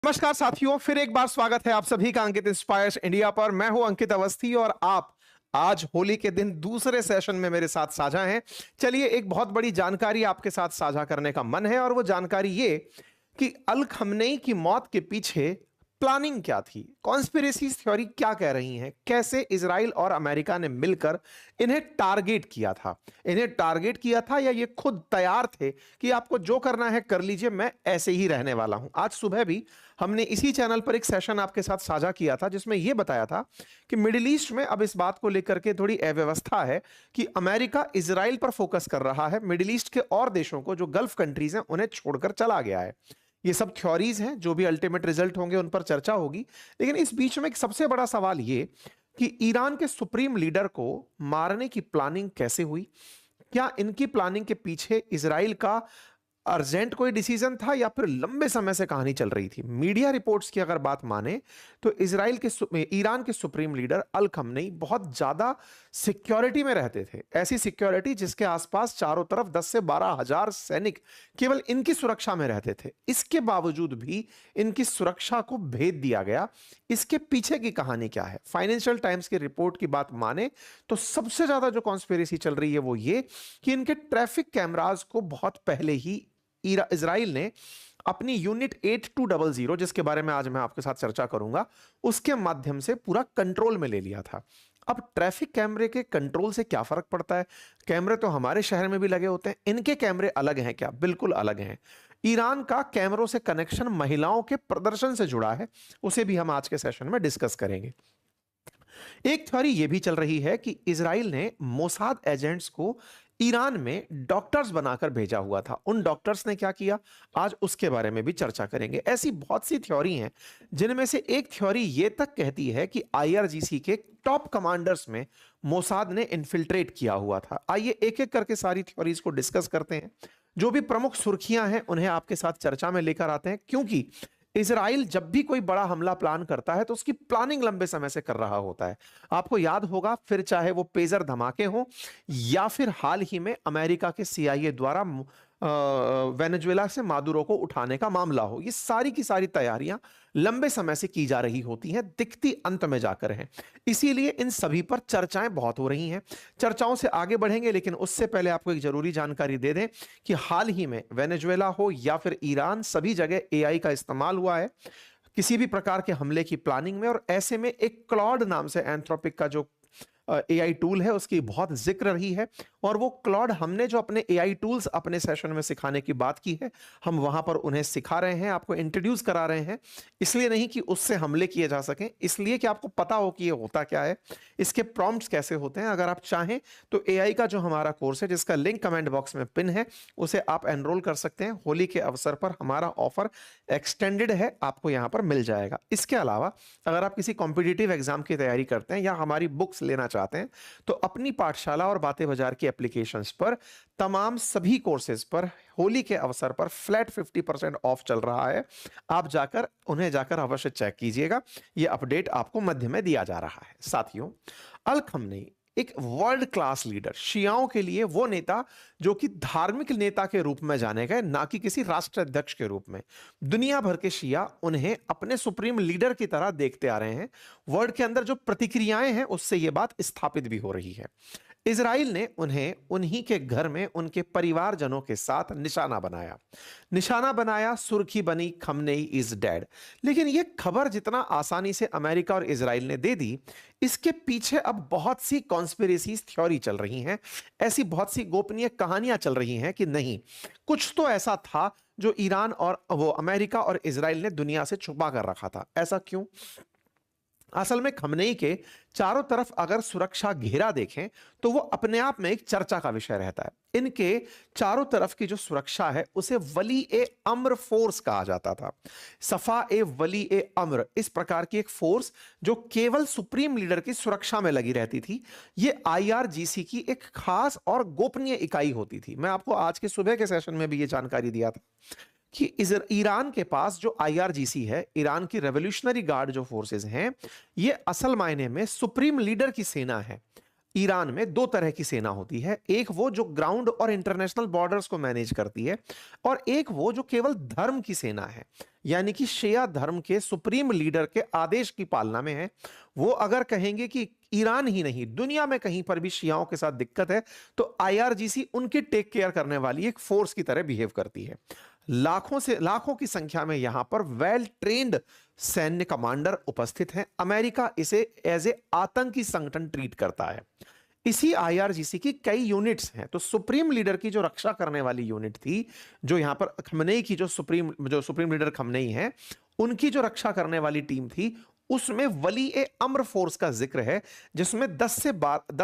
नमस्कार साथियों, फिर एक बार स्वागत है आप सभी का अंकित इंस्पायर्स इंडिया पर। मैं हूं अंकित अवस्थी और आप आज होली के दिन दूसरे सेशन में मेरे साथ साझा हैं। चलिए, एक बहुत बड़ी जानकारी आपके साथ साझा करने का मन है और वो जानकारी ये कि अल खमनेई की मौत के पीछे प्लानिंग क्या थी, कॉन्स्पिरेसी थ्योरी क्या कह रही हैं, कैसे इजराइल और अमेरिका ने मिलकर इन्हें टारगेट किया था। इन्हें टारगेट किया था या ये खुद तैयार थे कि आपको जो करना है कर लीजिए, मैं ऐसे ही रहने वाला हूं। आज सुबह भी हमने इसी चैनल पर एक सेशन आपके साथ साझा किया था जिसमें यह बताया था कि मिडिल ईस्ट में अब इस बात को लेकर के थोड़ी अव्यवस्था है कि अमेरिका इजराइल पर फोकस कर रहा है, मिडिल ईस्ट के और देशों को जो गल्फ कंट्रीज हैं उन्हें छोड़कर चला गया है। ये सब थ्योरीज हैं, जो भी अल्टीमेट रिजल्ट होंगे उन पर चर्चा होगी। लेकिन इस बीच में एक सबसे बड़ा सवाल ये कि ईरान के सुप्रीम लीडर को मारने की प्लानिंग कैसे हुई। क्या इनकी प्लानिंग के पीछे इजराइल का अर्जेंट कोई डिसीजन था या फिर लंबे समय से कहानी चल रही थी। मीडिया रिपोर्ट्स की अगर बात माने तो ईरान के सुप्रीम लीडर अल खमनेई बहुत ज्यादा सिक्योरिटी में रहते थे, ऐसी सिक्योरिटी जिसके आसपास चारों तरफ 10 से 12 हजार सैनिक केवल इनकी सुरक्षा में रहते थे। इसके बावजूद भी इनकी सुरक्षा को भेद दिया गया। इसके पीछे की कहानी क्या है। फाइनेंशियल टाइम्स की रिपोर्ट की बात माने तो सबसे ज्यादा जो कॉन्स्पिरेसी चल रही है वो ये कि इनके ट्रैफिक कैमरास को बहुत पहले ही इजराइल ने अपनी यूनिट 8200, जिसके बारे में आज मैं आपके साथ चर्चा करूंगा, उसके माध्यम से पूरा कंट्रोल में ले लिया था। अब ट्रैफिक कैमरे के कंट्रोल से क्या फर्क पड़ता है। कैमरे तो हमारे शहर में भी लगे होते हैं, इनके कैमरे अलग हैं क्या? बिल्कुल अलग हैं। ईरान का कैमरों से कनेक्शन महिलाओं के प्रदर्शन से जुड़ा है, उसे भी हम आज के सेशन में डिस्कस करेंगे। एक थ्योरी यह भी चल रही है कि इजराइल ने मोसाद एजेंट्स को ईरान में डॉक्टर्स बनाकर भेजा हुआ था। उन डॉक्टर्स ने क्या किया, आज उसके बारे में भी चर्चा करेंगे। ऐसी बहुत सी थ्योरी हैं, जिनमें से एक थ्योरी यह तक कहती है कि आईआरजीसी के टॉप कमांडर्स में मोसाद ने इन्फिल्ट्रेट किया हुआ था। आइए एक एक करके सारी थ्योरीज को डिस्कस करते हैं। जो भी प्रमुख सुर्खियां हैं उन्हें आपके साथ चर्चा में लेकर आते हैं, क्योंकि इजराइल जब भी कोई बड़ा हमला प्लान करता है तो उसकी प्लानिंग लंबे समय से कर रहा होता है। आपको याद होगा, फिर चाहे वो पेजर धमाके हों या फिर हाल ही में अमेरिका के सीआईए द्वारा वेनेजुएला से मादुरो को उठाने का मामला हो, ये सारी की सारी तैयारियां लंबे समय से की जा रही होती हैं, दिखती अंत में जाकर हैं। इसीलिए इन सभी पर चर्चाएं बहुत हो रही हैं। चर्चाओं से आगे बढ़ेंगे, लेकिन उससे पहले आपको एक जरूरी जानकारी दे दें कि हाल ही में वेनेजुएला हो या फिर ईरान, सभी जगह एआई का इस्तेमाल हुआ है किसी भी प्रकार के हमले की प्लानिंग में। और ऐसे में एक क्लॉड नाम से एंथ्रोपिक का जो एआई टूल है उसकी बहुत जिक्र रही है। और वो क्लॉड हमने जो अपने एआई टूल्स अपने सेशन में सिखाने की बात की है, हम वहां पर उन्हें सिखा रहे हैं, आपको इंट्रोड्यूस करा रहे हैं। इसलिए नहीं कि उससे हमले किए जा सकें, इसलिए कि आपको पता हो कि ये होता क्या है, इसके प्रॉम्प्ट्स कैसे होते हैं। अगर आप चाहें तो एआई का जो हमारा कोर्स है, जिसका लिंक कमेंट बॉक्स में पिन है, उसे आप एनरोल कर सकते हैं। होली के अवसर पर हमारा ऑफर एक्सटेंडेड है, आपको यहां पर मिल जाएगा। इसके अलावा अगर आप किसी कॉम्पिटिटिव एग्जाम की तैयारी करते हैं या हमारी बुक्स लेना चाहते हैं तो अपनी पाठशाला और बातें बाजार की एप्लीकेशंस पर तमाम सभी कोर्सेज पर होली के अवसर पर फ्लैट 50% ऑफ चल रहा है। आप जाकर उन्हें जाकर अवश्य चेक कीजिएगा, यह अपडेट आपको मध्य में दिया जा रहा है। साथियों, अल खमनेई एक वर्ल्ड क्लास लीडर, शियाओं के लिए वो नेता जो कि धार्मिक नेता के रूप में जाने गए, ना कि किसी राष्ट्राध्यक्ष के रूप में। दुनिया भर के शिया उन्हें अपने सुप्रीम लीडर की तरह देखते आ रहे हैं। वर्ल्ड के अंदर जो प्रतिक्रियाएं हैं उससे यह बात स्थापित भी हो रही है। इजराइल ने उन्हें उन्हीं के घर में उनके परिवारजनों के साथ निशाना बनाया, सुर्खी बनी खमनेई इज डेड। लेकिन यह खबर जितना आसानी से अमेरिका और इजराइल ने दे दी, इसके पीछे अब बहुत सी कॉन्स्पिरेसी थ्योरी चल रही हैं। ऐसी बहुत सी गोपनीय कहानियां चल रही हैं कि नहीं, कुछ तो ऐसा था जो ईरान और वो अमेरिका और इजराइल ने दुनिया से छुपा कर रखा था। ऐसा क्यों? असल में खमनेई के चारों तरफ अगर सुरक्षा घेरा देखें तो वो अपने आप में एक चर्चा का विषय रहता है। इनके चारों तरफ की जो सुरक्षा है उसे वली ए अम्र फोर्स कहा जाता था। सफा ए वली ए अम्र, इस प्रकार की एक फोर्स जो केवल सुप्रीम लीडर की सुरक्षा में लगी रहती थी। ये आईआरजीसी की एक खास और गोपनीय इकाई होती थी। मैं आपको आज के सुबह के सेशन में भी ये जानकारी दिया था कि ईरान के पास जो आईआरजीसी है, ईरान की रेवोल्यूशनरी गार्ड जो फोर्सेस हैं, ये असल मायने में सुप्रीम लीडर की सेना है। ईरान में दो तरह की सेना होती है, एक वो जो ग्राउंड और इंटरनेशनल बॉर्डर्स को मैनेज करती है, और एक वो जो केवल धर्म की सेना है, यानी कि शिया धर्म के सुप्रीम लीडर के आदेश की पालना में है। वो अगर कहेंगे कि ईरान ही नहीं दुनिया में कहीं पर भी शियाओं के साथ दिक्कत है, तो आईआरजीसी उनकी टेक केयर करने वाली एक फोर्स की तरह बिहेव करती है। लाखों की संख्या में यहां पर वेल ट्रेन्ड सैन्य कमांडर उपस्थित हैं। अमेरिका इसे एज ए आतंकी संगठन ट्रीट करता है। इसी आईआरजीसी की कई यूनिट्स हैं। तो सुप्रीम लीडर की जो रक्षा करने वाली यूनिट थी, जो यहां पर खमनेई की जो सुप्रीम लीडर खमनेई है, उनकी जो रक्षा करने वाली टीम थी, उसमें वली ए अम्र फोर्स का जिक्र है, जिसमें 10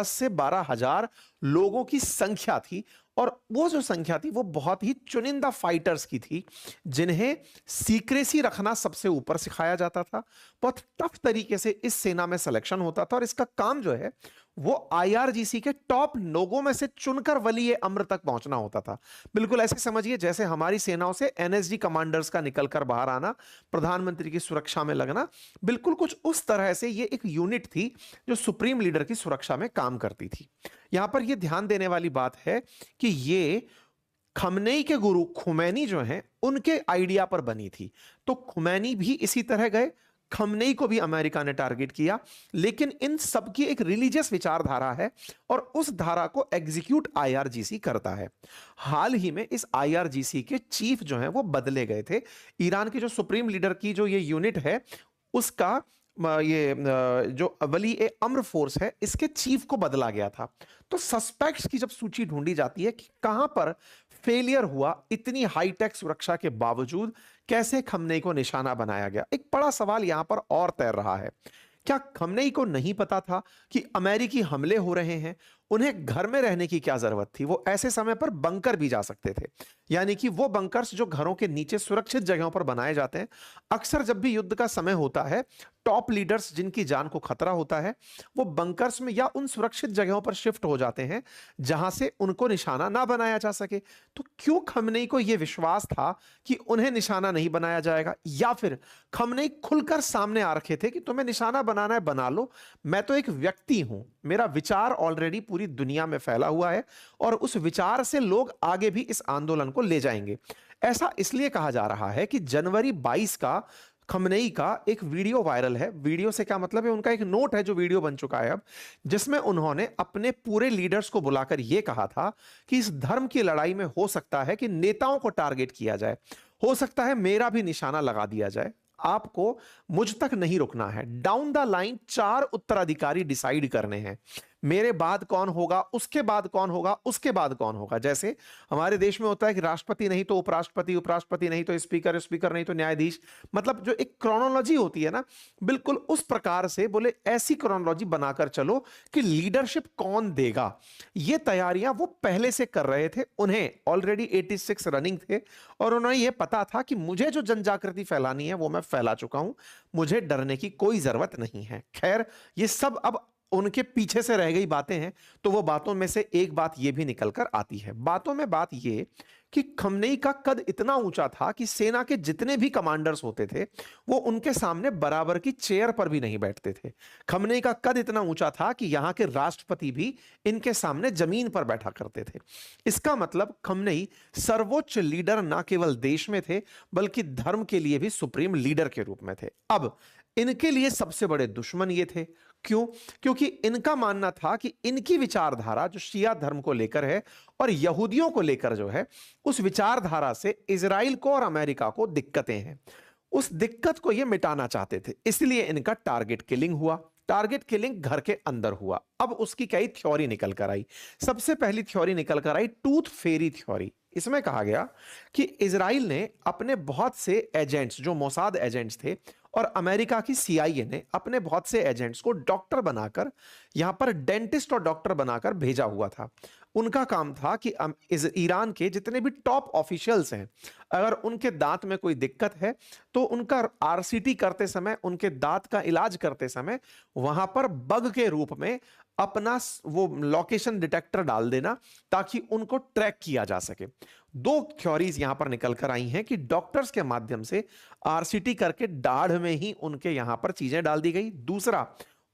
से 12 हजार लोगों की संख्या थी। और वो जो संख्या थी वो बहुत ही चुनिंदा फाइटर्स की थी, जिन्हें सीक्रेसी रखना सबसे ऊपर सिखाया जाता था। बहुत टफ तरीके से इस सेना में सिलेक्शन होता था, और इसका काम जो है वो आईआरजीसी के टॉप लोगों में से चुनकर वली अम्र तक पहुंचना होता था। बिल्कुल ऐसे समझिए जैसे हमारी सेनाओं से एनएसजी कमांडर्स का निकलकर बाहर आना, प्रधानमंत्री की सुरक्षा में लगना, बिल्कुल कुछ उस तरह से ये एक यूनिट थी जो सुप्रीम लीडर की सुरक्षा में काम करती थी। यहां पर यह ध्यान देने वाली बात है कि ये खमनेई के गुरु खुमैनी जो हैं उनके आइडिया पर बनी थी। तो खुमैनी भी इसी तरह गए, खमनेई को भी अमेरिका ने टारगेट किया, लेकिन इन सबकी एक रिलीजियस विचारधारा है और उस धारा को एग्जीक्यूट आईआरजीसी करता है। हाल ही में इस आईआरजीसी के चीफ जो हैं वो बदले गए थे। ईरान की जो सुप्रीम लीडर की जो ये यूनिट है, उसका जो वली ए अम्र फोर्स है, इसके चीफ को बदला गया था। तो सस्पेक्ट्स की जब सूची ढूंढी जाती है कि कहां पर फेलियर हुआ, इतनी हाईटेक सुरक्षा के बावजूद कैसे खमनेई को निशाना बनाया गया, एक बड़ा सवाल यहां पर और तैर रहा है। क्या खमनेई को नहीं पता था कि अमेरिकी हमले हो रहे हैं? उन्हें घर में रहने की क्या जरूरत थी? वो ऐसे समय पर बंकर भी जा सकते थे, यानी कि वो बंकर्स जो घरों के नीचे सुरक्षित जगहों पर बनाए जाते हैं। अक्सर जब भी युद्ध का समय होता है, टॉप लीडर्स जिनकी जान को खतरा होता है, वो बंकर्स में या उन सुरक्षित जगहों पर शिफ्ट हो जाते हैं जहां से उनको निशाना ना बनाया जा सके। तो क्यों खमनेई को यह विश्वास था कि उन्हें निशाना नहीं बनाया जाएगा? या फिर खमनेई खुलकर सामने आ रखे थे कि तुम्हें निशाना बनाना है बना लो, मैं तो एक व्यक्ति हूं, मेरा विचार ऑलरेडी पूरी दुनिया में फैला हुआ है और उस विचार से लोग आगे भी इस आंदोलन को ले जाएंगे। ऐसा इसलिए कहा जा रहा है कि जनवरी 22 का खमनेई का एक वीडियो वायरल है। वीडियो से क्या मतलब है, उनका एक नोट है जो वीडियो बन चुका है अब, जिसमें उन्होंने अपने पूरे लीडर्स को बुलाकर यह कहा था कि इस धर्म की लड़ाई में हो सकता है कि नेताओं को टारगेट किया जाए, हो सकता है मेरा भी निशाना लगा दिया जाए, आपको मुझ तक नहीं रुकना है। डाउन द लाइन 4 उत्तराधिकारी डिसाइड करने हैं, मेरे बाद कौन होगा, उसके बाद कौन होगा, उसके बाद कौन होगा। जैसे हमारे देश में होता है कि राष्ट्रपति नहीं तो उपराष्ट्रपति, उपराष्ट्रपति नहीं तो स्पीकर, स्पीकर नहीं तो न्यायाधीश, मतलब जो एक क्रोनोलॉजी होती है ना, बिल्कुल उस प्रकार से बोले ऐसी क्रोनोलॉजी बनाकर चलो कि लीडरशिप कौन देगा। ये तैयारियां वो पहले से कर रहे थे, उन्हें ऑलरेडी 86 रनिंग थे और उन्हें यह पता था कि मुझे जो जनजागृति फैलानी है वो मैं फैला चुका हूं, मुझे डरने की कोई जरूरत नहीं है। खैर, ये सब अब उनके पीछे से रह गई बातें हैं। तो वो बातों में से एक बात यह भी निकलकर आती है। बातों में बात यह कि खमनेई का कद इतना ऊंचा था कि सेना के जितने भी कमांडर्स होते थे वो उनके सामने बराबर की चेयर पर भी नहीं बैठते थे। खमनेई का कद इतना ऊंचा था कि यहां के राष्ट्रपति भी इनके सामने जमीन पर बैठा करते थे। इसका मतलब खमनेई सर्वोच्च लीडर ना केवल देश में थे बल्कि धर्म के लिए भी सुप्रीम लीडर के रूप में थे। अब इनके लिए सबसे बड़े दुश्मन ये थे। क्यों? क्योंकि इनका मानना था कि इनकी विचारधारा जो शिया धर्म को लेकर है और यहूदियों को लेकर जो है, उस विचारधारा से इजराइल को और अमेरिका को दिक्कतें हैं। उस दिक्कत को ये मिटाना चाहते थे, इसलिए इनका टारगेट किलिंग हुआ। टारगेट किलिंग घर के अंदर हुआ। अब उसकी कई थ्योरी निकल कर आई। सबसे पहली थ्योरी निकल कर आई टूथ फेरी थ्योरी। इसमें कहा गया कि इजराइल ने अपने बहुत से एजेंट्स जो मोसाद एजेंट्स थे और अमेरिका की सीआईए ने अपने बहुत से एजेंट्स को डॉक्टर बनाकर, यहां पर डेंटिस्ट और डॉक्टर बनाकर भेजा हुआ था। उनका काम था कि ईरान के जितने भी टॉप ऑफिशियल्स हैं, अगर उनके दांत में कोई दिक्कत है तो उनका आरसीटी करते समय, उनके दांत का इलाज करते समय वहां पर बग के रूप में अपना वो लोकेशन डिटेक्टर डाल देना ताकि उनको ट्रैक किया जा सके। दो थ्योरीज यहां पर निकल कर आई हैं कि डॉक्टर्स के माध्यम से आरसीटी करके दाढ़ में ही उनके यहां पर चीजें डाल दी गई। दूसरा,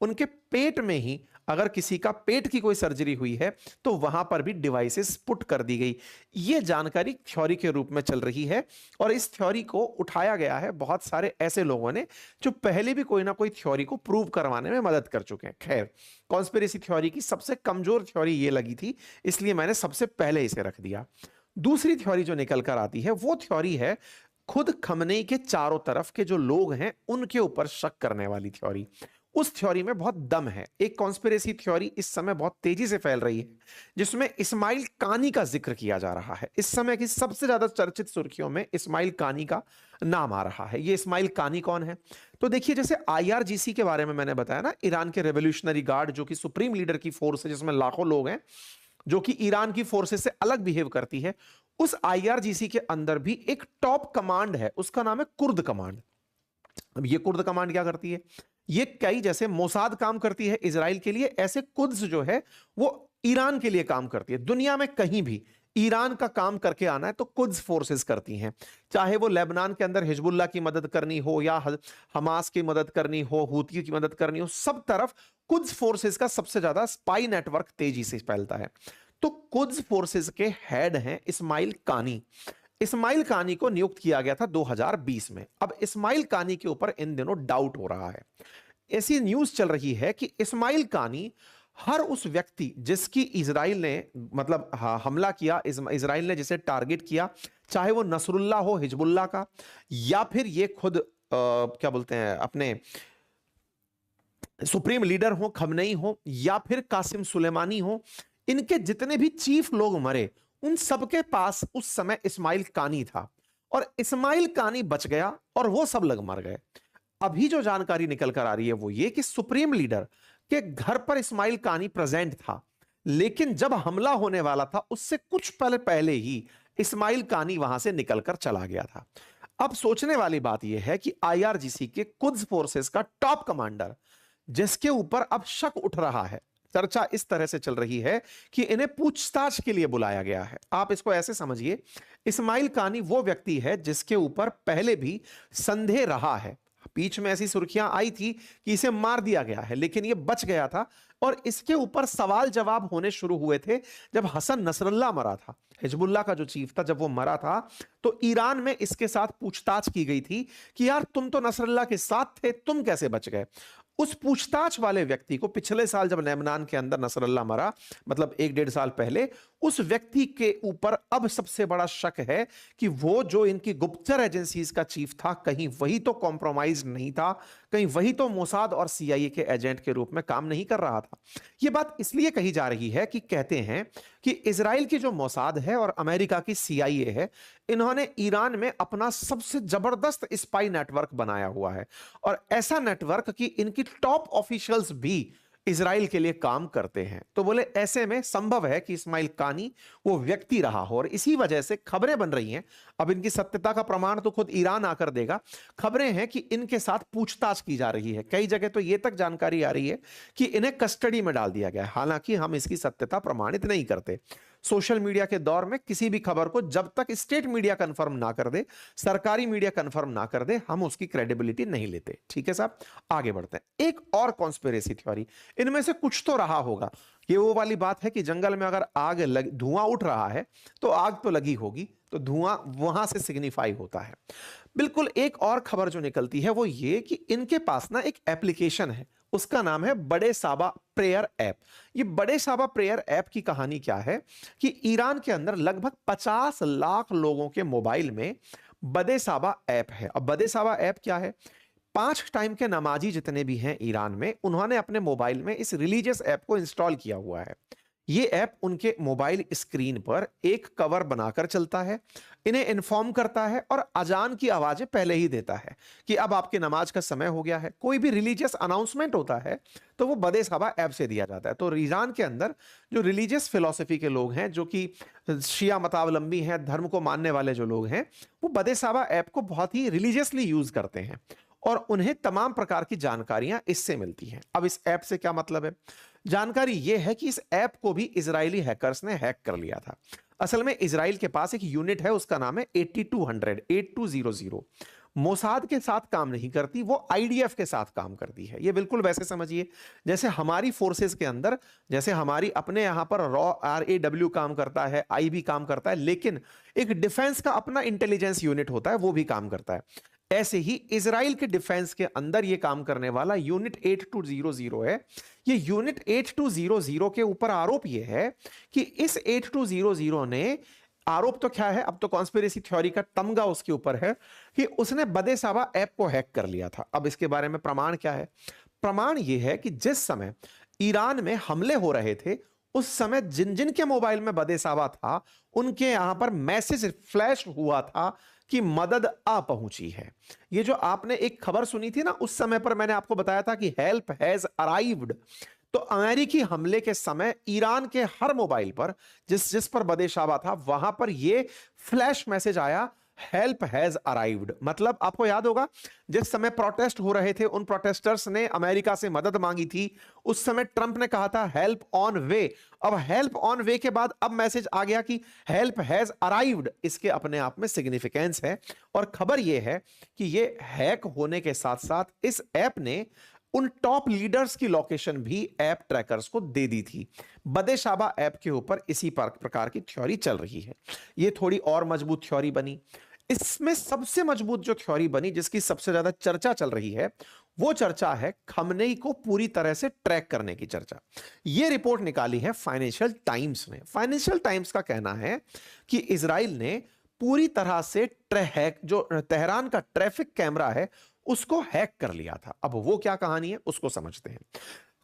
उनके पेट में ही अगर किसी का पेट की कोई सर्जरी हुई है तो वहां पर भी डिवाइसेस पुट कर दी गई। ये जानकारी थ्योरी के रूप में चल रही है और इस थ्योरी को उठाया गया है बहुत सारे ऐसे लोगों ने जो पहले भी कोई ना कोई थ्योरी को प्रूव करवाने में मदद कर चुके हैं। खैर, कॉन्स्पिरेसी थ्योरी की सबसे कमजोर थ्योरी ये लगी थी, इसलिए मैंने सबसे पहले इसे रख दिया। दूसरी थ्योरी जो निकल कर आती है वो थ्योरी है खुद खमनेई के चारों तरफ के जो लोग हैं उनके ऊपर शक करने वाली थ्योरी। उस थ्योरी में बहुत दम है। एक कॉन्स्पिरेसी थ्योरी इस समय बहुत तेजी से फैल रही है जिसमें इस्माइल कानी का जिक्र किया जा रहा है। इस समय की सबसे ज्यादा चर्चित सुर्खियों में इस्माइल कानी का नाम आ रहा है। ये इस्माइल कानी कौन है? तो देखिए, जैसे आईआरजीसी के बारे में मैंने बताया ना, ईरान के रेवोल्यूशनरी गार्ड जो कि सुप्रीम लीडर की फोर्स है जिसमें लाखों लोग हैं, जो कि ईरान की फोर्सेस से अलग बिहेव करती है, उस आईआरजीसी के अंदर भी एक टॉप कमांड है, उसका नाम है कुर्द कमांड। अब ये कुर्द कमांड क्या करती है? ये कई जैसे मोसाद काम करती है इजराइल के लिए, ऐसे कुद्स जो है वो ईरान के लिए काम करती है। दुनिया में कहीं भी ईरान का काम करके आना है तो कुद्स फोर्सेस करती हैं, चाहे वो लेबनान के अंदर हिजबुल्लाह की मदद करनी हो या हमास की मदद करनी हो, हूतियों की मदद करनी हो, सब तरफ कुद्स फोर्सेस का सबसे ज्यादा स्पाई नेटवर्क तेजी से फैलता है। तो कुद्स फोर्सेस के हेड हैं इस्माइल कानी। इस्माइल कानी को नियुक्त किया गया था 2020 में। अब इस्माइल कानी के ऊपर इन दिनों डाउट हो रहा है। ऐसी न्यूज चल रही है कि इस्माइल कानी हर उस व्यक्ति जिसकी इजराइल ने मतलब हमला किया, इजराइल ने जिसे टारगेट किया, चाहे वो नसरुल्लाह हो हिजबुल्लाह का, या फिर ये खुद क्या बोलते हैं अपने सुप्रीम लीडर हो खमनेई हो, या फिर कासिम सुलेमानी हो, इनके जितने भी चीफ लोग मरे उन सबके पास उस समय इस्माइल कानी था और इस्माइल कानी बच गया और वो सब लोग मर गए। अभी जो जानकारी निकल कर आ रही है वो ये कि सुप्रीम लीडर के घर पर इस्माइल कानी प्रेजेंट था, लेकिन जब हमला होने वाला था उससे कुछ पहले ही इस्माइल कानी वहां से निकलकर चला गया था। अब सोचने वाली बात यह है कि आईआरजीसी के कुद्स फोर्सेस का टॉप कमांडर, जिसके ऊपर अब शक उठ रहा है, चर्चा इस तरह से चल रही है कि इन्हें पूछताछ के लिए बुलाया गया है। आप इसको ऐसे समझिए, इस्माइल कानी वो व्यक्ति है जिसके ऊपर पहले भी संदेह रहा है। बीच में ऐसी सुर्खियां आई थी कि इसे मार दिया गया है, लेकिन ये बच गया था और इसके ऊपर सवाल जवाब होने शुरू हुए थे जब हसन नसरुल्लाह मरा था, हिजबुल्लाह का जो चीफ था। जब वो मरा था तो ईरान में इसके साथ पूछताछ की गई थी कि यार तुम तो नसरुल्लाह के साथ थे, तुम कैसे बच गए। उस पूछताछ वाले व्यक्ति को पिछले साल जब लेबनान के अंदर नसरुल्लाह मरा, मतलब 1-1.5 साल पहले, उस व्यक्ति के ऊपर अब सबसे बड़ा शक है कि वो जो इनकी गुप्तचर एजेंसीज का चीफ था, कहीं वही तो कॉम्प्रोमाइज नहीं था, कहीं वही तो मोसाद और सीआईए के एजेंट के रूप में काम नहीं कर रहा था। यह बात इसलिए कही जा रही है कि कहते हैं कि इजराइल की जो मोसाद है और अमेरिका की सीआईए है, इन्होंने ईरान में अपना सबसे जबरदस्त स्पाई नेटवर्क बनाया हुआ है और ऐसा नेटवर्क कि इनकी टॉप ऑफिशियल्स भी इजराइल के लिए काम करते हैं। तो बोले ऐसे में संभव है कि इस्माइल कानी वो व्यक्ति रहा हो और इसी वजह से खबरें बन रही हैं। अब इनकी सत्यता का प्रमाण तो खुद ईरान आकर देगा। खबरें हैं कि इनके साथ पूछताछ की जा रही है। कई जगह तो ये तक जानकारी आ रही है कि इन्हें कस्टडी में डाल दिया गया है। हालांकि हम इसकी सत्यता प्रमाणित नहीं करते। सोशल मीडिया के दौर में किसी भी खबर को जब तक स्टेट मीडिया कंफर्म ना कर दे, सरकारी मीडिया कंफर्म ना कर दे, हम उसकी क्रेडिबिलिटी नहीं लेते। ठीक है साहब, आगे बढ़ते हैं। एक और कॉन्स्पिरेसी थ्योरी, इनमें से कुछ तो रहा होगा। ये वो वाली बात है कि जंगल में अगर आग लग, धुआं उठ रहा है तो आग तो लगी होगी, तो धुआं वहां से सिग्निफाई होता है। बिल्कुल। एक और खबर जो निकलती है वो ये कि इनके पास ना एक एप्लीकेशन है, उसका नाम है बड़े साबा प्रेयर ऐप। ये बड़े साबा प्रेयर ऐप की कहानी क्या है कि ईरान के अंदर लगभग 50 लाख लोगों के मोबाइल में बड़े साबा ऐप है। अब बड़े साबा ऐप क्या है? 5 टाइम के नमाजी जितने भी हैं ईरान में, उन्होंने अपने मोबाइल में इस रिलीजियस ऐप को इंस्टॉल किया हुआ है। ये ऐप उनके मोबाइल स्क्रीन पर एक कवर बनाकर चलता है, इन्हें इन्फॉर्म करता है और अजान की आवाजें पहले ही देता है कि अब आपके नमाज का समय हो गया है। कोई भी रिलीजियस अनाउंसमेंट होता है तो वो बड़े साबा ऐप से दिया जाता है। तो ईरान के अंदर जो रिलीजियस फिलॉसफी के लोग हैं, जो कि शिया मतावलंबी हैं, धर्म को मानने वाले जो लोग हैं, वो बड़े साबा ऐप को बहुत ही रिलीजियसली यूज करते हैं और उन्हें तमाम प्रकार की जानकारियां इससे मिलती हैं। अब इस ऐप से क्या मतलब है? जानकारी यह है कि इस ऐप को भी इजरायली हैकर्स ने हैक कर लिया था। असल में इजराइल के पास एक यूनिट है, उसका नाम है 8200। मोसाद के साथ काम नहीं करती, वो आईडीएफ के साथ काम करती है। ये बिल्कुल वैसे समझिए जैसे हमारी फोर्सेस के अंदर, जैसे हमारी अपने यहां पर RAW काम करता है, आईबी काम करता है, लेकिन एक डिफेंस का अपना इंटेलिजेंस यूनिट होता है, वो भी काम करता है। ऐसे ही इजराइल के डिफेंस के अंदर ये काम करने वाला यूनिट 8200 है। ये यूनिट 8200 के ऊपर आरोप ये है कि इस 8200 ने, आरोप तो क्या है, अब तो कॉन्स्पिरेसी थ्योरी का तमगा उसके ऊपर है कि उसने बदे साबा ऐप को हैक कर लिया था। अब इसके बारे में प्रमाण क्या है? प्रमाण यह है कि जिस समय ईरान में हमले हो रहे थे, उस समय जिन जिन के मोबाइल में बदे साबा था, उनके यहां पर मैसेज फ्लैश हुआ था कि मदद आ पहुंची है। ये जो आपने एक खबर सुनी थी ना, उस समय पर मैंने आपको बताया था कि हेल्प हैज अराइव्ड। तो अमेरिकी हमले के समय ईरान के हर मोबाइल पर जिस जिस पर बदेशाबा था, वहां पर यह फ्लैश मैसेज आया, हेल्प हैज अराइव्ड। मतलब आपको याद होगा जिस समय प्रोटेस्ट हो रहे थे, उन प्रोटेस्टर्स ने अमेरिका से मदद मांगी थी, उस समय ट्रंप ने कहा था हेल्प ऑन वे। अब हेल्प ऑन वे के बाद अब मैसेज आ गया कि हेल्प हैज अराइव्ड। इसके अपने आप में सिग्निफिकेंस है। और खबर यह है कि यह हैक होने के साथ साथ इस ऐप ने उन टॉप लीडर्स की लोकेशन भी ऐप ट्रैकर्स को दे दी थी। बदेशाबा ऐप के ऊपर इसी प्रकार की थ्योरी चल रही है। यह थोड़ी और मजबूत थ्योरी बनी। इसमें सबसे मजबूत जो थ्योरी बनी, जिसकी सबसे ज्यादा चर्चा चल रही है, वो चर्चा है खमनेई को पूरी तरह से ट्रैक करने की चर्चा। यह रिपोर्ट निकाली है फाइनेंशियल टाइम्स ने। फाइनेंशियल टाइम्स का कहना है कि इजराइल ने पूरी तरह से जो तेहरान का ट्रैफिक कैमरा है, उसको हैक कर लिया था। अब वो क्या कहानी है, उसको समझते हैं।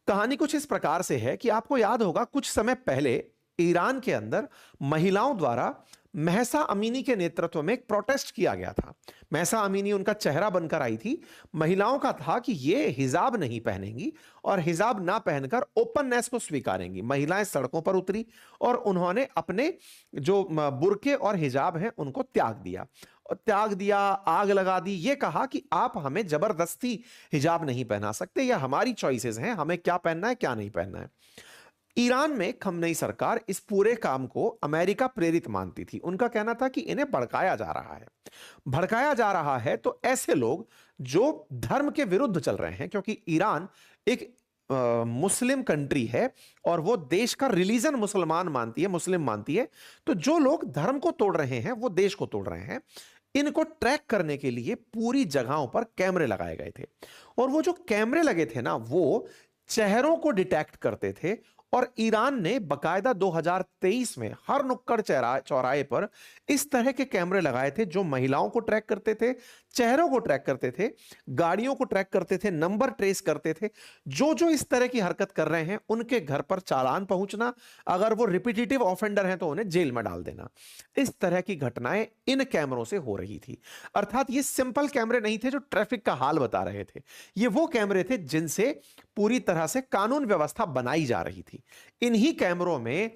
कहानी कुछ इस प्रकार से है कि आपको याद होगा कुछ समय पहले ईरान के अंदर महिलाओं द्वारा महसा अमीनी के नेतृत्व में एक प्रोटेस्ट किया गया था। महसा अमीनी उनका चेहरा बनकर आई थी। महिलाओं का था कि ये हिजाब नहीं पहनेंगी और हिजाब ना पहनकर ओपननेस को स्वीकारेंगी। महिलाएं सड़कों पर उतरी और उन्होंने अपने जो बुर्के और हिजाब हैं उनको त्याग दिया, आग लगा दी। ये कहा कि आप हमें जबरदस्ती हिजाब नहीं पहना सकते, या हमारी चॉइसेस हैं, हमें क्या पहनना है क्या नहीं पहनना है। ईरान में खमनेई सरकार इस पूरे काम को अमेरिका प्रेरित मानती थी। उनका कहना था कि इन्हें भड़काया जा रहा है तो ऐसे लोग जो धर्म के विरुद्ध चल रहे हैं, क्योंकि ईरान एक मुस्लिम कंट्री है और वो देश का रिलीजन मुस्लिम मानती है। तो जो लोग धर्म को तोड़ रहे हैं, वो देश को तोड़ रहे हैं। इनको ट्रैक करने के लिए पूरी जगहों पर कैमरे लगाए गए थे, और वो जो कैमरे लगे थे ना, वो चेहरों को डिटेक्ट करते थे। और ईरान ने बकायदा 2023 में हर नुक्कड़ चौराहे पर इस तरह के कैमरे लगाए थे, जो महिलाओं को ट्रैक करते थे, चेहरों को ट्रैक करते थे, गाड़ियों को ट्रैक करते थे, नंबर ट्रेस करते थे। जो इस तरह की हरकत कर रहे हैं, उनके घर पर चालान पहुंचना, अगर वो रिपीटेटिव ऑफेंडर हैं तो उन्हें जेल में डाल देना। इस तरह की घटनाएं इन कैमरों से हो रही थी। अर्थात ये सिंपल कैमरे नहीं थे जो ट्रैफिक का हाल बता रहे थे, ये वो कैमरे थे जिनसे पूरी तरह से कानून व्यवस्था बनाई जा रही थी। इन्हीं कैमरों में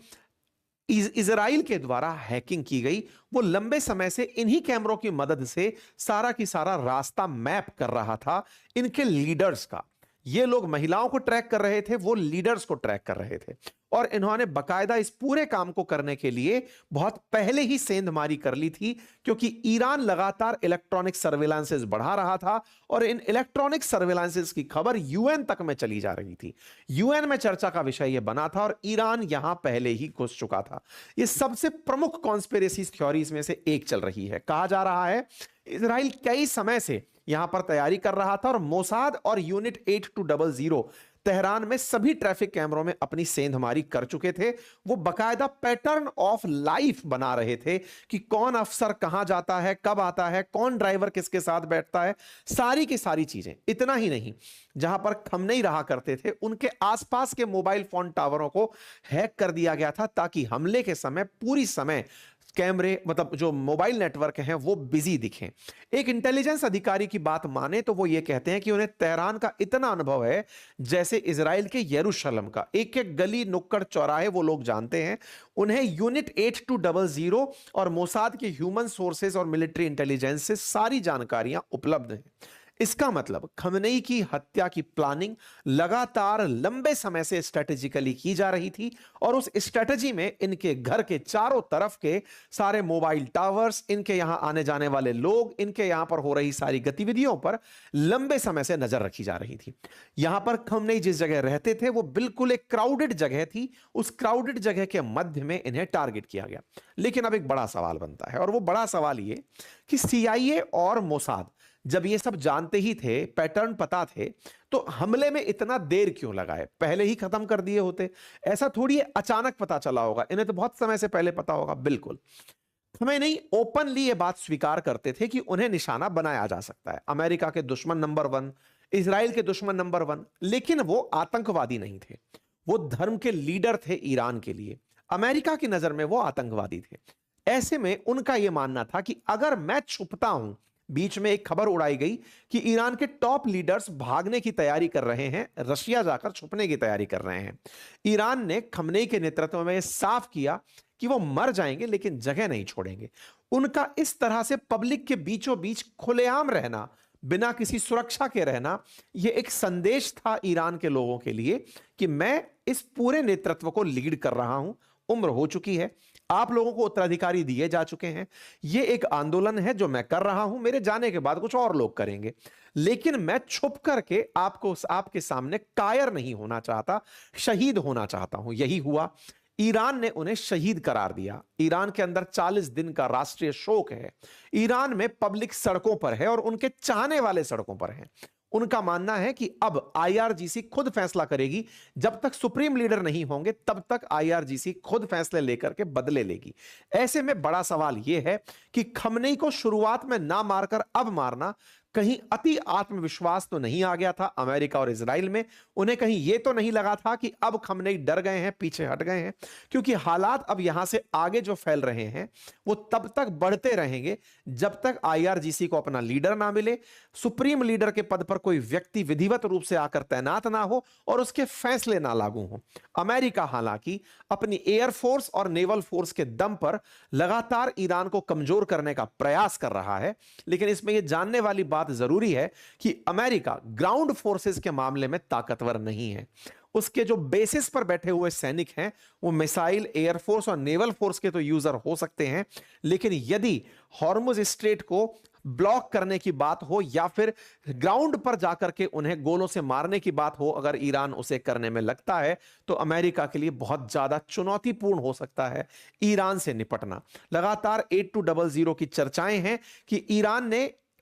इजराइल के द्वारा हैकिंग की गई। वो लंबे समय से इन्हीं कैमरों की मदद से सारा की सारा रास्ता मैप कर रहा था इनके लीडर्स का। ये लोग महिलाओं को ट्रैक कर रहे थे, वो लीडर्स को ट्रैक कर रहे थे। और इन्होंने बकायदा इस पूरे काम को करने के लिए बहुत पहले ही सेंधमारी कर ली थी, क्योंकि ईरान लगातार इलेक्ट्रॉनिक सर्वेलांसेस बढ़ा रहा था और इन इलेक्ट्रॉनिक सर्वेलांसेस की खबर यूएन तक में चली जा रही थी। यूएन में चर्चा का विषय यह बना था और ईरान यहां पहले ही घुस चुका था। यह सबसे प्रमुख कॉन्स्पिरेसी थ्योरीज में से एक चल रही है। कहा जा रहा है इजराइल कई समय से यहां पर तैयारी कर रहा था और मोसाद और यूनिट 8200 तेहरान में सभी ट्रैफिक कैमरों में अपनी सेंधमारी कर चुके थे। वो बकायदा पैटर्न ऑफ लाइफ बना रहे थे कि कौन अफसर कहां जाता है, कब आता है, कौन ड्राइवर किसके साथ बैठता है, सारी की सारी चीजें। इतना ही नहीं, जहां पर खमनेई रहा करते थे उनके आसपास के मोबाइल फोन टावरों को हैक कर दिया गया था, ताकि हमले के समय पूरी समय कैमरे, मतलब जो मोबाइल नेटवर्क हैं, वो बिजी दिखें। एक इंटेलिजेंस अधिकारी की बात माने तो वो ये कहते हैं कि उन्हें तेहरान का इतना अनुभव है जैसे इजराइल के यरूशलेम का। एक एक गली नुक्कड़ चौराहे वो लोग जानते हैं। उन्हें यूनिट 8200 और मोसाद के ह्यूमन सोर्सेज और मिलिट्री इंटेलिजेंस से सारी जानकारियां उपलब्ध हैं। इसका मतलब खमेनी की हत्या की प्लानिंग लगातार लंबे समय से स्ट्रेटेजिकली की जा रही थी और उस स्ट्रेटेजी में इनके घर के चारों तरफ के सारे मोबाइल टावर्स, इनके यहां आने जाने वाले लोग, इनके यहां पर हो रही सारी गतिविधियों पर लंबे समय से नजर रखी जा रही थी। यहां पर खमेनी जिस जगह रहते थे वो बिल्कुल एक क्राउडेड जगह थी। उस क्राउडेड जगह के मध्य में इन्हें टारगेट किया गया। लेकिन अब एक बड़ा सवाल बनता है और वो बड़ा सवाल ये कि सीआईए और मोसाद जब ये सब जानते ही थे, पैटर्न पता थे, तो हमले में इतना देर क्यों लगाए? पहले ही खत्म कर दिए होते। ऐसा थोड़ी है अचानक पता चला होगा, इन्हें तो बहुत समय से पहले पता होगा। बिल्कुल हमें नहीं, ओपनली ये बात स्वीकार करते थे कि उन्हें निशाना बनाया जा सकता है। अमेरिका के दुश्मन नंबर 1, इजराइल के दुश्मन नंबर 1, लेकिन वो आतंकवादी नहीं थे। वो धर्म के लीडर थे ईरान के लिए। अमेरिका की नजर में वो आतंकवादी थे। ऐसे में उनका यह मानना था कि अगर मैं छुपता हूं, बीच में एक खबर उड़ाई गई कि ईरान के टॉप लीडर्स भागने की तैयारी कर रहे हैं, रशिया जाकर छुपने की तैयारी कर रहे हैं। ईरान ने खमेनी के नेतृत्व में साफ किया कि वो मर जाएंगे लेकिन जगह नहीं छोड़ेंगे। उनका इस तरह से पब्लिक के बीचों बीच खुलेआम रहना, बिना किसी सुरक्षा के रहना, यह एक संदेश था ईरान के लोगों के लिए कि मैं इस पूरे नेतृत्व को लीड कर रहा हूं। उम्र हो चुकी है, आप लोगों को उत्तराधिकारी दिए जा चुके हैं। यह एक आंदोलन है जो मैं कर रहा हूं, मेरे जाने के बाद कुछ और लोग करेंगे, लेकिन मैं छुप करके आपके सामने कायर नहीं होना चाहता, शहीद होना चाहता हूं। यही हुआ। ईरान ने उन्हें शहीद करार दिया। ईरान के अंदर 40 दिन का राष्ट्रीय शोक है। ईरान में पब्लिक सड़कों पर है और उनके चाहने वाले सड़कों पर हैं। उनका मानना है कि अब आईआरजीसी खुद फैसला करेगी। जब तक सुप्रीम लीडर नहीं होंगे तब तक आईआरजीसी खुद फैसले लेकर के बदले लेगी। ऐसे में बड़ा सवाल यह है कि खमेनी को शुरुआत में ना मारकर अब मारना, कहीं अति आत्मविश्वास तो नहीं आ गया था अमेरिका और इजराइल में? उन्हें कहीं यह तो नहीं लगा था कि अब खमेनी डर गए हैं, पीछे हट गए हैं? क्योंकि हालात अब यहां से आगे जो फैल रहे हैं वो तब तक बढ़ते रहेंगे जब तक आईआरजीसी को अपना लीडर ना मिले, सुप्रीम लीडर के पद पर कोई व्यक्ति विधिवत रूप से आकर तैनात ना हो और उसके फैसले ना लागू हो। अमेरिका हालांकि अपनी एयरफोर्स और नेवल फोर्स के दम पर लगातार ईरान को कमजोर करने का प्रयास कर रहा है, लेकिन इसमें यह जानने वाली बात जरूरी है कि अमेरिका ग्राउंड फोर्सेस के मामले में ताकतवर नहीं है। उसके जो बेसिस पर बैठे हुए सैनिक हैं वो मिसाइल, एयरफोर्स और नेवल फोर्स के तो यूजर हो सकते हैं, लेकिन यदि हॉर्मुज स्ट्रेट को ब्लॉक करने की बात हो या फिर ग्राउंड पर जाकर के उन्हें गोलों से मारने की बात हो, अगर ईरान उसे करने में लगता है तो अमेरिका के लिए बहुत ज्यादा चुनौतीपूर्ण हो सकता है ईरान से निपटना। लगातार 8200 की चर्चाएं हैं कि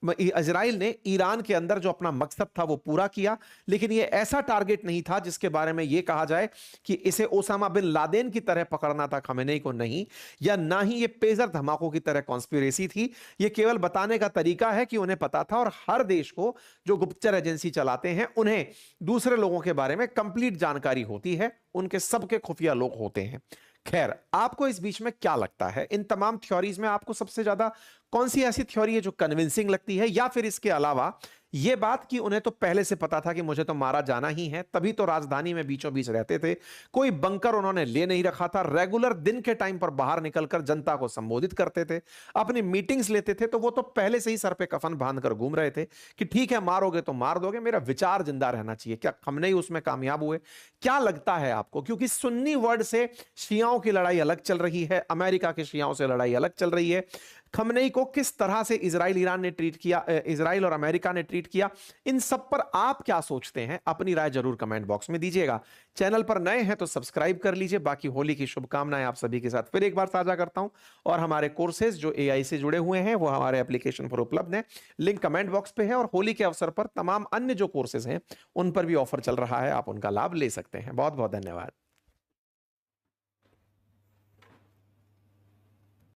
इजराइल ने ईरान के अंदर जो अपना मकसद था वो पूरा किया, लेकिन ये ऐसा टारगेट नहीं था जिसके बारे में ये कहा जाए कि इसे ओसामा बिन लादेन की तरह पकड़ना था खमेनी को। नहीं, या ना ही ये पेजर धमाकों की तरह कॉन्स्पिरेसी थी। ये केवल बताने का तरीका है कि उन्हें पता था, और हर देश को जो गुप्तचर एजेंसी चलाते हैं उन्हें दूसरे लोगों के बारे में कंप्लीट जानकारी होती है, उनके सबके खुफिया लोग होते हैं। खैर, आपको इस बीच में क्या लगता है? इन तमाम थ्योरीज में आपको सबसे ज्यादा कौन सी ऐसी थ्योरी है जो कन्विंसिंग लगती है, या फिर इसके अलावा यह बात कि उन्हें तो पहले से पता था कि मुझे तो मारा जाना ही है, तभी तो राजधानी में बीचों बीच रहते थे, कोई बंकर उन्होंने ले नहीं रखा था, रेगुलर दिन के टाइम पर बाहर निकलकर जनता को संबोधित करते थे, अपनी मीटिंग्स लेते थे, तो वो तो पहले से ही सर पे कफन बांधकर घूम रहे थे कि ठीक है, मारोगे तो मार दोगे, मेरा विचार जिंदा रहना चाहिए। क्या खमेनी उसमें कामयाब हुए? क्या लगता है आपको? क्योंकि सुन्नी वर्ड से शियाओं की लड़ाई अलग चल रही है, अमेरिका के शियाओं से लड़ाई अलग चल रही है। खमेनी को किस तरह से इजराइल और अमेरिका ने ट्रीट किया, इन सब पर आप क्या सोचते हैं? अपनी राय जरूर कमेंट बॉक्स में दीजिएगा। चैनल पर नए हैं तो सब्सक्राइब कर लीजिए। बाकी होली की शुभकामनाएं आप सभी के साथ फिर एक बार साझा करता हूं, और हमारे कोर्सेज जो एआई से जुड़े हुए हैं वो हमारे एप्लीकेशन पर उपलब्ध हैं, लिंक कमेंट बॉक्स पे है। और होली के अवसर पर तमाम अन्य जो कोर्सेज हैं उन पर भी ऑफर चल रहा है, आप उनका लाभ ले सकते हैं। बहुत बहुत धन्यवाद।